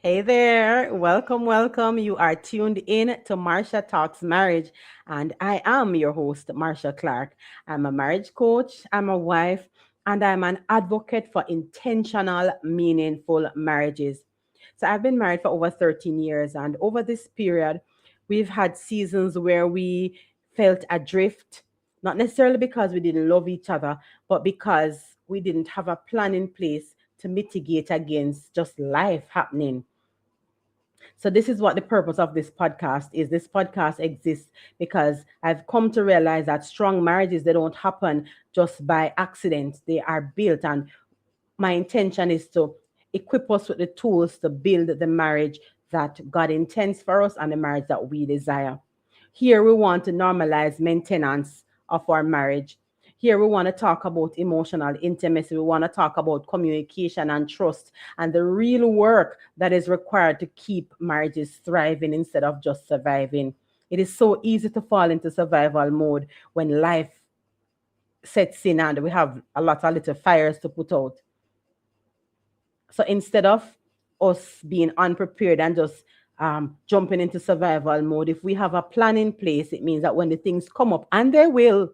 Hey there, welcome, welcome. You are tuned in to Marsha Talks Marriage, and I am your host, Marsha Clarke. I'm a marriage coach, I'm a wife, and I'm an advocate for intentional, meaningful marriages. So I've been married for over 13 years, and over this period, we've had seasons where we felt adrift, not necessarily because we didn't love each other, but because we didn't have a plan in place to mitigate against just life happening. So this is what the purpose of this podcast is. This podcast exists because I've come to realize that strong marriages, they don't happen just by accident. They are built, and my intention is to equip us with the tools to build the marriage that God intends for us and the marriage that we desire. Here we want to normalize maintenance of our marriage. Here we want to talk about emotional intimacy. We want to talk about communication and trust and the real work that is required to keep marriages thriving instead of just surviving. It is so easy to fall into survival mode when life sets in and we have a lot of little fires to put out. So instead of us being unprepared and just jumping into survival mode, if we have a plan in place, it means that when the things come up, and they will,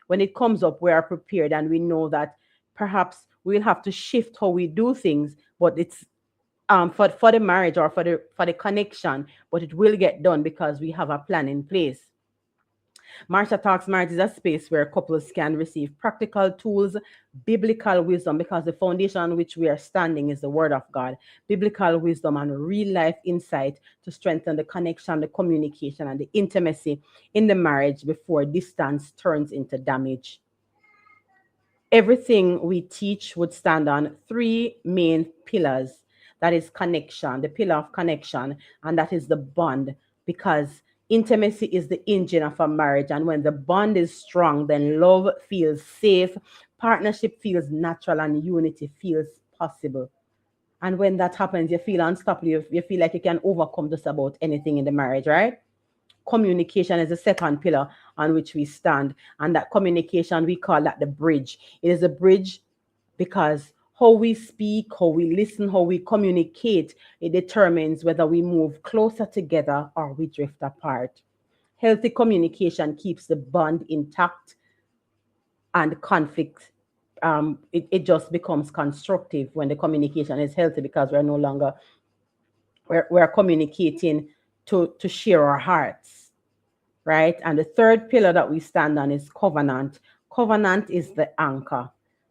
when it comes up, we are prepared and we know that perhaps we'll have to shift how we do things, but it's for the marriage or for the connection, but it will get done because we have a plan in place. Marsha Talks Marriage is a space where couples can receive practical tools, biblical wisdom, because the foundation on which we are standing is the Word of God, biblical wisdom and real life insight to strengthen the connection, the communication, and the intimacy in the marriage before distance turns into damage. Everything we teach would stand on three main pillars. That is connection, the pillar of connection, and that is the bond, because intimacy is the engine of a marriage. And when the bond is strong, then love feels safe, partnership feels natural, and unity feels possible. And when that happens, you feel unstoppable. You feel like you can overcome just about anything in the marriage, right? Communication is the second pillar on which we stand. And that communication, we call that the bridge. It is a bridge because how we speak, how we listen, how we communicate, it determines whether we move closer together or we drift apart. Healthy communication keeps the bond intact, and conflict, it just becomes constructive when the communication is healthy because we're no longer we're communicating to share our hearts, right? And the third pillar that we stand on is covenant. Covenant is the anchor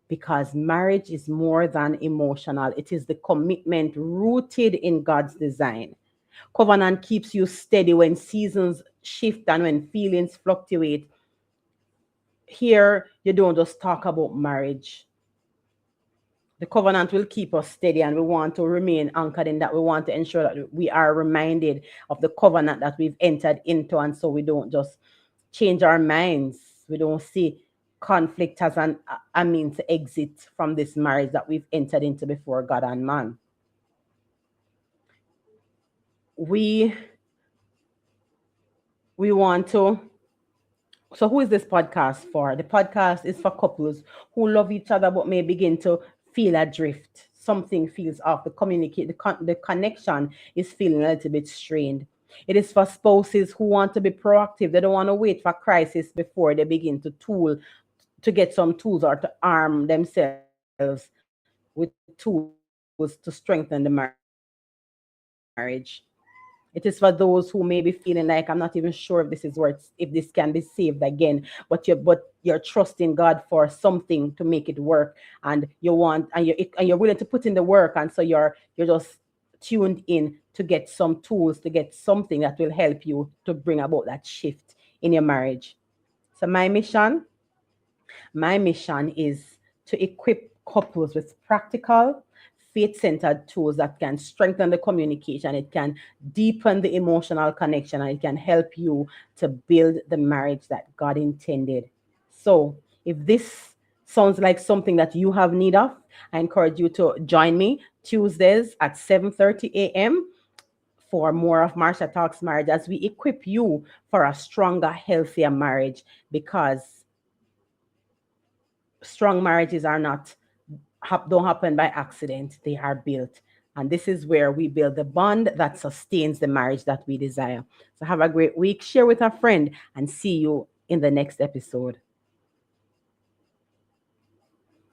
because marriage is more than emotional, it is the commitment rooted in God's design. Covenant keeps you steady when seasons shift and when feelings fluctuate. Here, you don't just talk about marriage. The covenant will keep us steady, and we want to remain anchored in that. We want to ensure that we are reminded of the covenant that we've entered into, and so we don't just change our minds. We don't see conflict as a means to exit from this marriage that we've entered into before God and man. We we want to. So, who is this podcast for? The podcast is for couples who love each other but may begin to feel adrift. Something feels off. The connection is feeling a little bit strained. It is for spouses who want to be proactive. They don't want to wait for crisis before they begin to get some tools or to arm themselves with tools to strengthen the marriage. It is for those who may be feeling like, I'm not even sure if this is worth, if this can be saved again, but you're trusting God for something to make it work, and you're willing to put in the work, and so you're just tuned in to get some tools, to get something that will help you to bring about that shift in your marriage. So my mission is to equip couples with practical, faith centered tools that can strengthen the communication, it can deepen the emotional connection, and it can help you to build the marriage that God intended. So, if this sounds like something that you have need of, I encourage you to join me Tuesdays at 7:30 a.m. for more of Marsha Talks Marriage as we equip you for a stronger, healthier marriage, because strong marriages are not don't happen by accident. They are built. And this is where we build the bond that sustains the marriage that we desire. So have a great week, share with a friend, and see you in the next episode.